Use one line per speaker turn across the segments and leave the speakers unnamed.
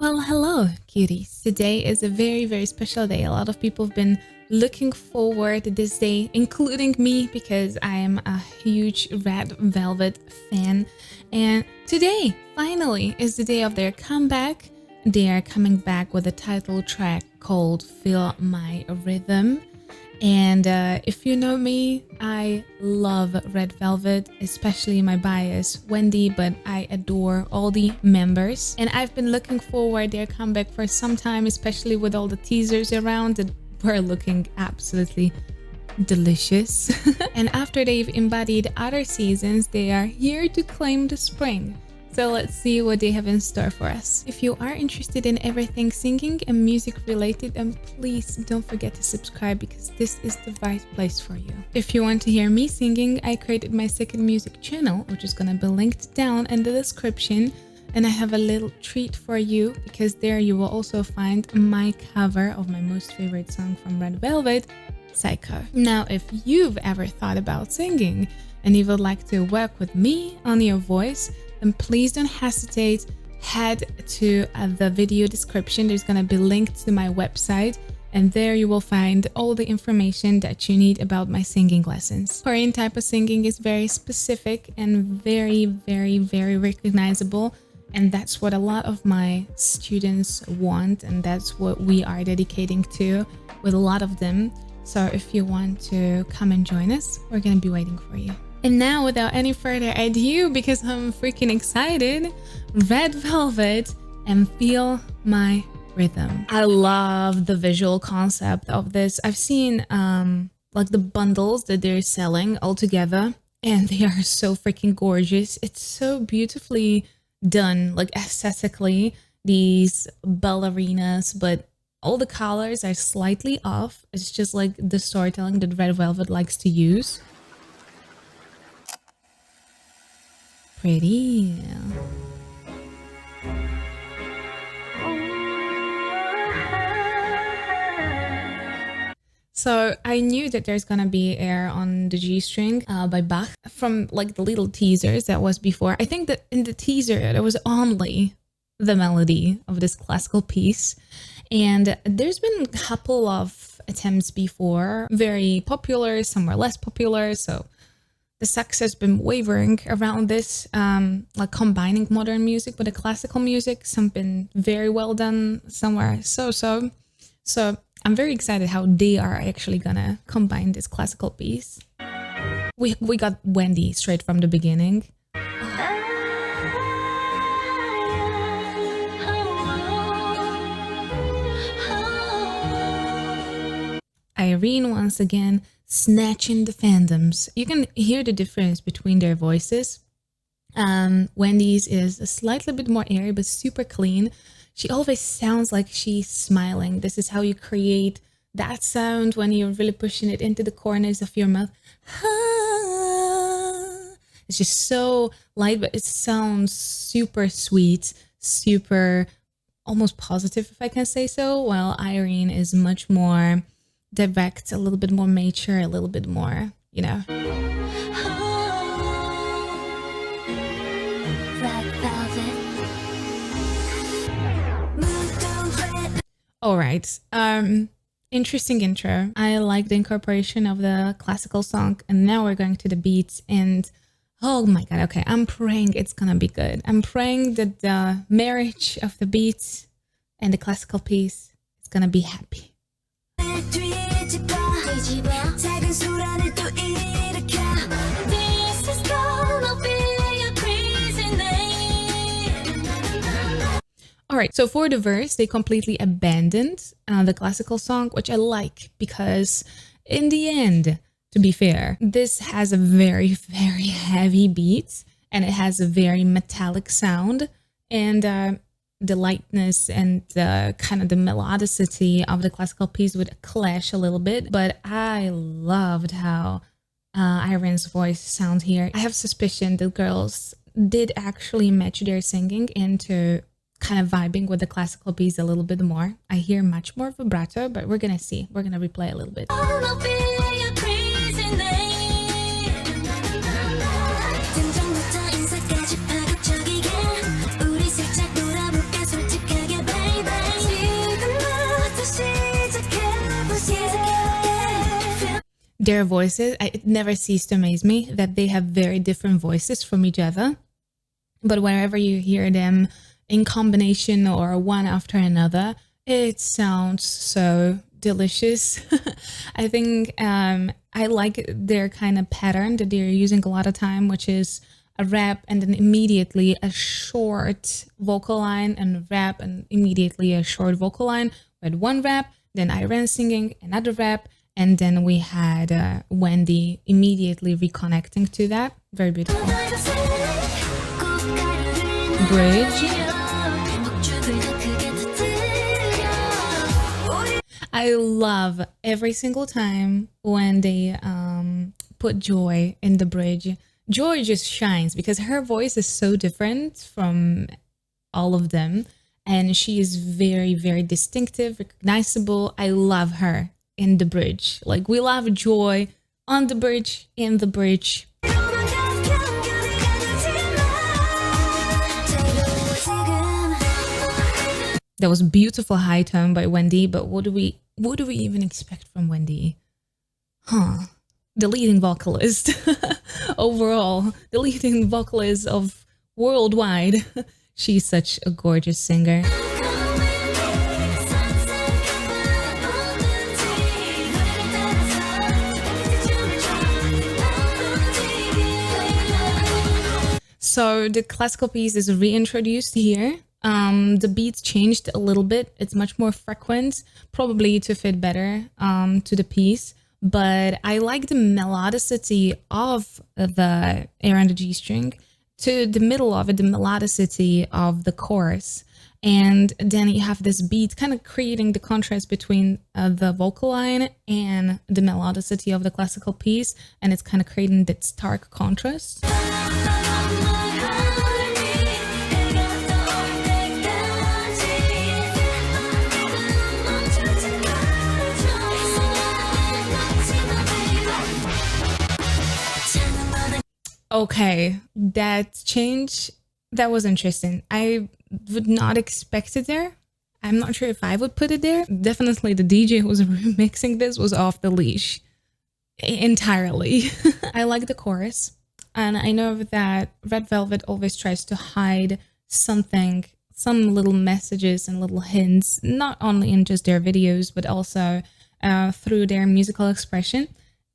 Well, hello, cuties. Today is a very, very special day. A lot of people have been looking forward to this day, including me, because I am a huge Red Velvet fan. And today, finally, is the day of their comeback. They are coming back with a title track called Feel My Rhythm. And if you know me, I love Red Velvet, especially my bias, Wendy, but I adore all the members. And I've been looking forward their comeback for some time, especially with all the teasers around that were looking absolutely delicious. And after they've embodied other seasons, they are here to claim the spring. So let's see what they have in store for us. If you are interested in everything singing and music related, then please don't forget to subscribe because this is the right place for you. If you want to hear me singing, I created my second music channel, which is gonna be linked down in the description. And I have a little treat for you because there you will also find my cover of my most favorite song from Red Velvet, Psycho. Now, if you've ever thought about singing and you would like to work with me on your voice, then please don't hesitate. Head to the video description. There's gonna be linked to my website, and there you will find all the information that you need about my singing lessons. Korean type of singing is very specific and very, very, very recognizable, and that's what a lot of my students want, and that's what we are dedicating to with a lot of them. So if you want to come and join us, we're gonna be waiting for you. And now, without any further ado, because I'm freaking excited, Red Velvet and Feel My Rhythm. I love the visual concept of this. I've seen like the bundles that they're selling all together, and they are so freaking gorgeous. It's so beautifully done, like aesthetically, these ballerinas, but all the colors are slightly off. It's just like the storytelling that Red Velvet likes to use. Pretty. So I knew that there's gonna be air on the G string by Bach from like the little teasers that was before. I think that in the teaser there was only the melody of this classical piece, and there's been a couple of attempts before, very popular, some were less popular, so the success has been wavering around this, like combining modern music with the classical music. Some been very well done, somewhere so-so. So I'm very excited how they are actually gonna combine this classical piece. We got Wendy straight from the beginning. Irene once again snatching the fandoms. You can hear the difference between their voices. Wendy's is a slightly bit more airy but super clean. She always sounds like she's smiling. This is how you create that sound when you're really pushing it into the corners of your mouth. It's just so light, but it sounds super sweet, super almost positive, if I can say so, while Irene is much more direct, a little bit more mature, a little bit more, you know. All right, interesting intro. I like the incorporation of the classical song, and now we're going to the beats, and oh my god, okay, I'm praying it's gonna be good. I'm praying that the marriage of the beats and the classical piece is gonna be happy. Alright, so for the verse, they completely abandoned the classical song, which I like because in the end, to be fair, this has a very, very heavy beat and it has a very metallic sound, and the lightness and the kind of the melodicity of the classical piece would clash a little bit, but I loved how Irene's voice sounds here. I have suspicion that girls did actually match their singing into kind of vibing with the classical piece a little bit more. I hear much more vibrato, but we're gonna see. We're gonna replay a little bit. their voices, it never ceased to amaze me that they have very different voices from each other. But whenever you hear them in combination or one after another, it sounds so delicious. I think I like their kind of pattern that they're using a lot of time, which is a rap and then immediately a short vocal line, and rap and immediately a short vocal line. We had one rap, then Irene singing, another rap, and then we had Wendy immediately reconnecting to that. Very beautiful. Bridge. I love every single time when they put Joy in the bridge. Joy just shines because her voice is so different from all of them, and she is very, very distinctive, recognizable. I love her in the bridge. Like, we love Joy on the bridge, in the bridge. That was beautiful high tone by Wendy, but what do we even expect from Wendy? The leading vocalist. Overall, the leading vocalist of worldwide. She's such a gorgeous singer. So the classical piece is reintroduced here. The beats changed a little bit. It's much more frequent, probably to fit better to the piece. But I like the melodicity of the A and the G string to the middle of it, the melodicity of the chorus. And then you have this beat kind of creating the contrast between the vocal line and the melodicity of the classical piece. And it's kind of creating that stark contrast. Okay, that change, that was interesting. I would not expect it there. I'm not sure if I would put it there. Definitely the DJ who was remixing this was off the leash entirely. I like the chorus, and I know that Red Velvet always tries to hide something, some little messages and little hints, not only in just their videos, but also through their musical expression.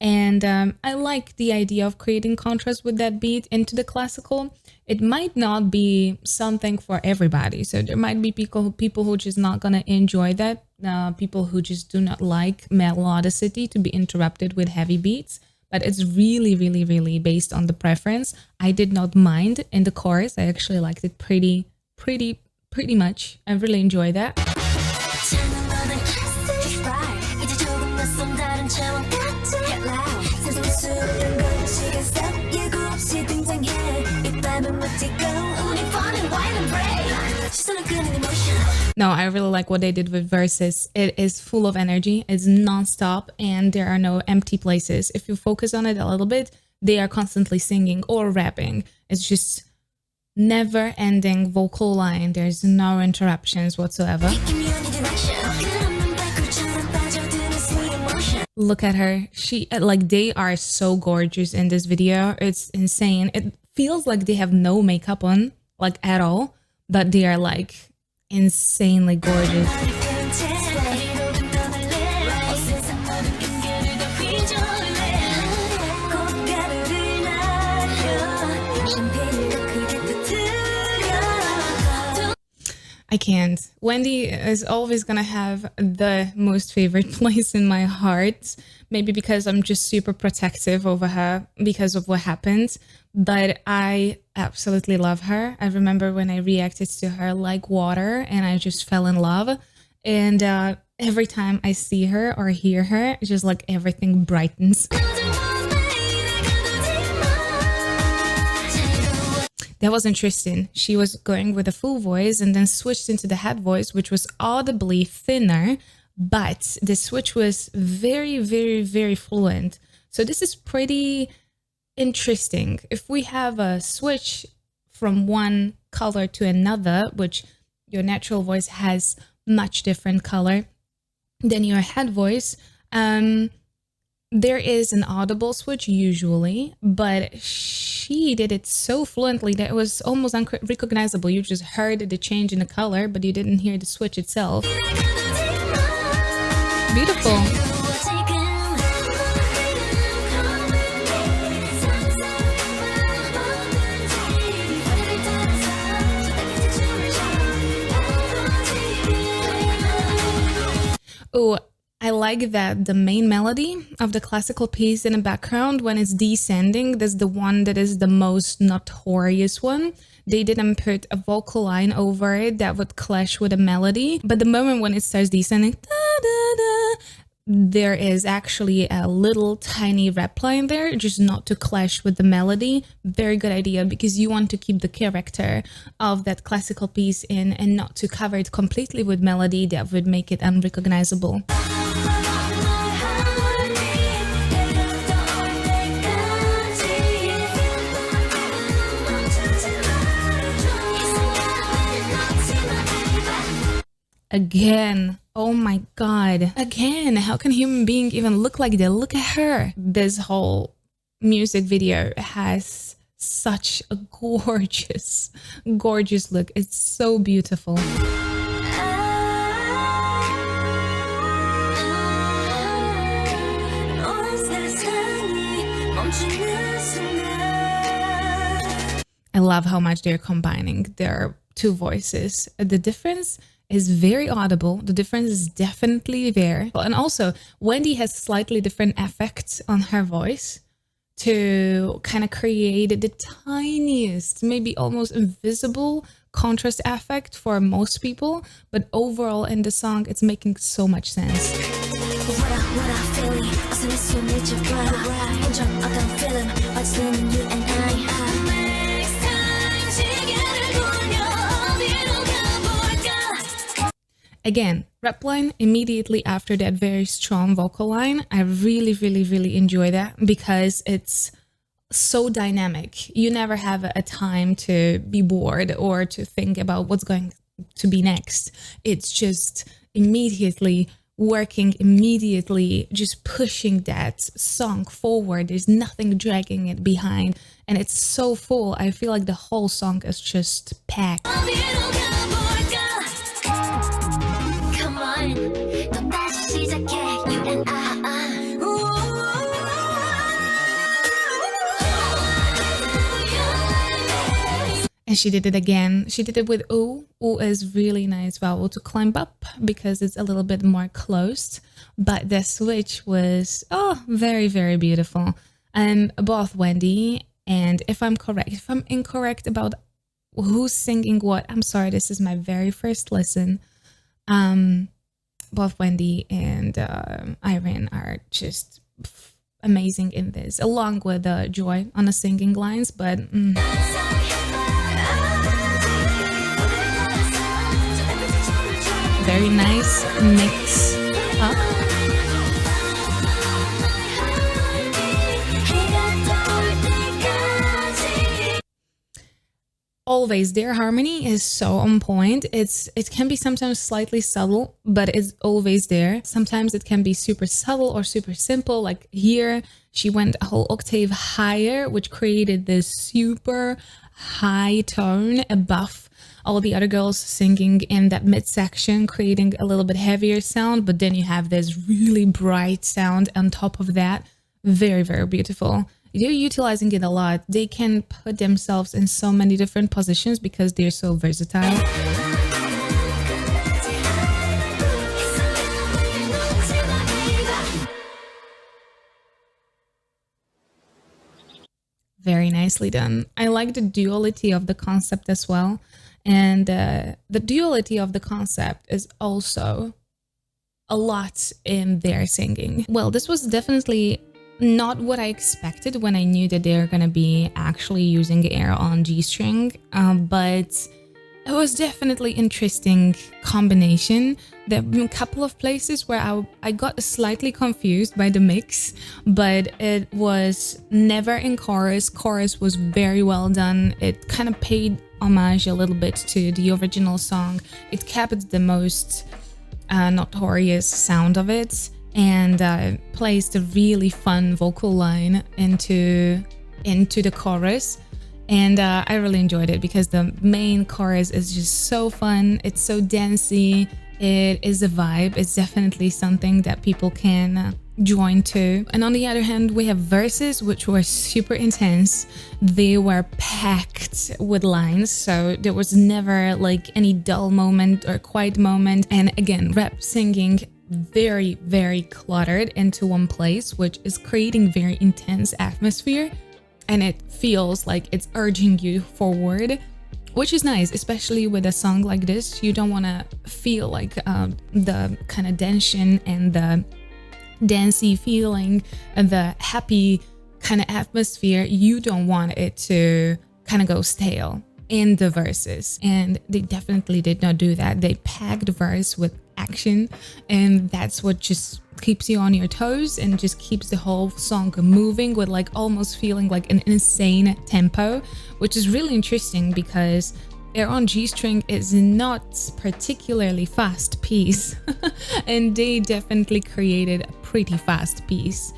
And I like the idea of creating contrast with that beat into the classical. It might not be something for everybody. So there might be people who just not gonna enjoy that. People who just do not like melodicity to be interrupted with heavy beats. But it's really, really, really based on the preference. I did not mind in the chorus. I actually liked it pretty much. I really enjoy that. No, I really like what they did with verses. It is full of energy, it's non-stop, and there are no empty places. If you focus on it a little bit, they are constantly singing or rapping. It's just never-ending vocal line. There's no interruptions whatsoever. Look at her. They are so gorgeous in this video. It's insane. It feels like they have no makeup on, like, at all, but they are like insanely gorgeous. I can't. Wendy is always gonna have the most favorite place in my heart. Maybe because I'm just super protective over her because of what happened. But I absolutely love her. I remember when I reacted to her like water and I just fell in love. And every time I see her or hear her, it's just like everything brightens. That was interesting. She was going with a full voice and then switched into the head voice, which was audibly thinner, but the switch was very, very, very fluent. So this is pretty interesting. If we have a switch from one color to another, which your natural voice has much different color than your head voice, there is an audible switch usually, but she did it so fluently that it was almost unrecognizable. You just heard the change in the color, but you didn't hear the switch itself. Beautiful. Oh, I like that the main melody of the classical piece in the background, when it's descending, that's the one that is the most notorious one. They didn't put a vocal line over it that would clash with the melody. But the moment when it starts descending, da, da, da, there is actually a little tiny rap line there, just not to clash with the melody. Very good idea, because you want to keep the character of that classical piece in and not to cover it completely with melody that would make it unrecognizable. Again, oh my god. Again, how can a human being even look like that? Look at her. This whole music video has such a gorgeous, gorgeous look. It's so beautiful. I love how much they're combining their two voices. The difference is very audible. The difference is definitely there. And also, Wendy has slightly different effects on her voice to kind of create the tiniest, maybe almost invisible contrast effect for most people. But overall in the song, it's making so much sense. Again, rap line immediately after that very strong vocal line. I really, really, really enjoy that because it's so dynamic. You never have a time to be bored or to think about what's going to be next. It's just immediately working, immediately just pushing that song forward. There's nothing dragging it behind, and it's so full. I feel like the whole song is just packed. And she did it again. She did it with ooh. Ooh is really nice vowel to climb up because it's a little bit more closed. But the switch was, very, very beautiful. Both Wendy and if I'm incorrect about who's singing what, I'm sorry, this is my very first listen. Both Wendy and Irene are just amazing in this, along with Joy on the singing lines, but very nice mix up. Always their harmony is so on point. It can be sometimes slightly subtle, but it's always there. Sometimes it can be super subtle or super simple. Like here, she went a whole octave higher, which created this super high tone above all the other girls singing in that midsection, creating a little bit heavier sound. But then you have this really bright sound on top of that. Very, very beautiful. They're utilizing it a lot. They can put themselves in so many different positions because they're so versatile. Very nicely done. I like the duality of the concept as well. And the duality of the concept is also a lot in their singing. Well, this was definitely not what I expected when I knew that they're gonna be actually using air on G string, but it was definitely interesting combination. There have been a couple of places where I got slightly confused by the mix, but it was never in chorus. Chorus was very well done. It kind of paid homage a little bit to the original song. It kept the most notorious sound of it. and placed a really fun vocal line into the chorus. And I really enjoyed it because the main chorus is just so fun. It's so dancey. It is a vibe. It's definitely something that people can join to. And on the other hand, we have verses, which were super intense. They were packed with lines, so there was never like any dull moment or quiet moment. And again, rap singing very, very cluttered into one place, which is creating very intense atmosphere. And it feels like it's urging you forward, which is nice, especially with a song like this. You don't want to feel like the kind of tension and the dancey feeling and the happy kind of atmosphere. You don't want it to kind of go stale in the verses. And they definitely did not do that. They packed the verse with action, and that's what just keeps you on your toes and just keeps the whole song moving with like almost feeling like an insane tempo, which is really interesting because Air on G-string is not particularly fast piece and they definitely created a pretty fast piece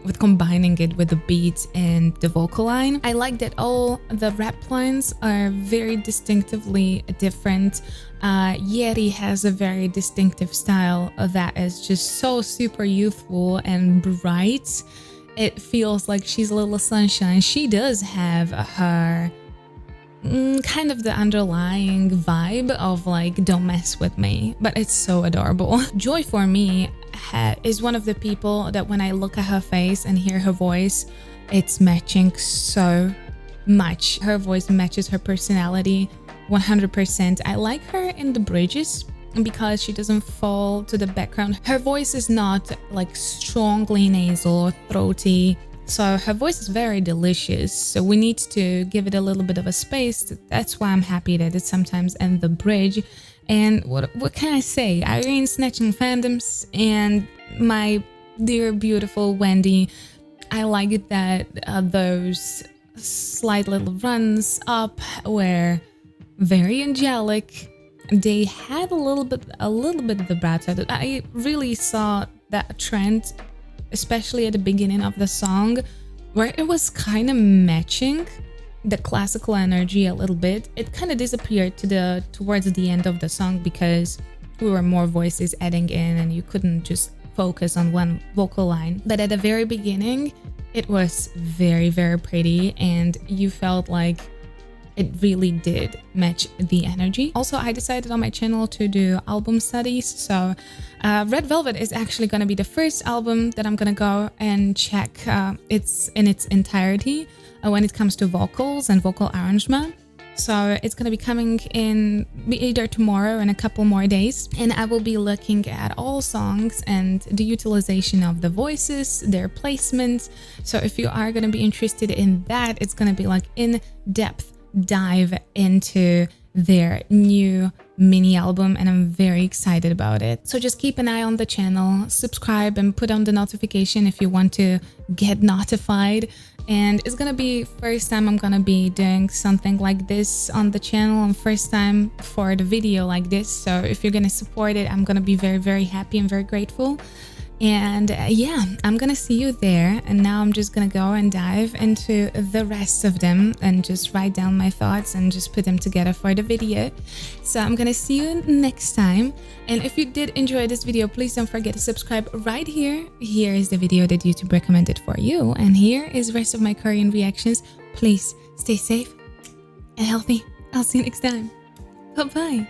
with combining it with the beat and the vocal line. I like that all the rap lines are very distinctively different. Yeri has a very distinctive style that is just so super youthful and bright. It feels like she's a little sunshine. She does have her kind of the underlying vibe of like don't mess with me, but it's so adorable. Joy for me is one of the people that when I look at her face and hear her voice, it's matching so much. Her voice matches her personality 100%. I like her in the bridges because she doesn't fall to the background. Her voice is not like strongly nasal or throaty, so her voice is very delicious. So we need to give it a little bit of a space. That's why I'm happy that it's sometimes in the bridge. And what can I say? I ain't snatching fandoms, and my dear beautiful Wendy, I like it that those slight little runs up were very angelic. They had a little bit of vibrato. I really saw that trend, especially at the beginning of the song, where it was kind of matching the classical energy a little bit. It kind of disappeared towards the end of the song because we were more voices adding in and you couldn't just focus on one vocal line. But at the very beginning, it was very, very pretty and you felt like it really did match the energy. Also, I decided on my channel to do album studies. So Red Velvet is actually going to be the first album that I'm going to go and check it's in its entirety when it comes to vocals and vocal arrangement. So it's going to be coming in either tomorrow or in a couple more days. And I will be looking at all songs and the utilization of the voices, their placement. So if you are going to be interested in that, it's going to be like in-depth dive into their new mini album, and I'm very excited about it. So just keep an eye on the channel, subscribe and put on the notification if you want to get notified. And it's gonna be first time I'm gonna be doing something like this on the channel, and first time for the video like this. So if you're gonna support it, I'm gonna be very, very happy and very grateful. And yeah, I'm gonna see you there. And now I'm just gonna go and dive into the rest of them and just write down my thoughts and just put them together for the video. So I'm gonna see you next time. And if you did enjoy this video, please don't forget to subscribe right here. Here is the video that YouTube recommended for you. And here is the rest of my Korean reactions. Please stay safe and healthy. I'll see you next time. Bye-bye.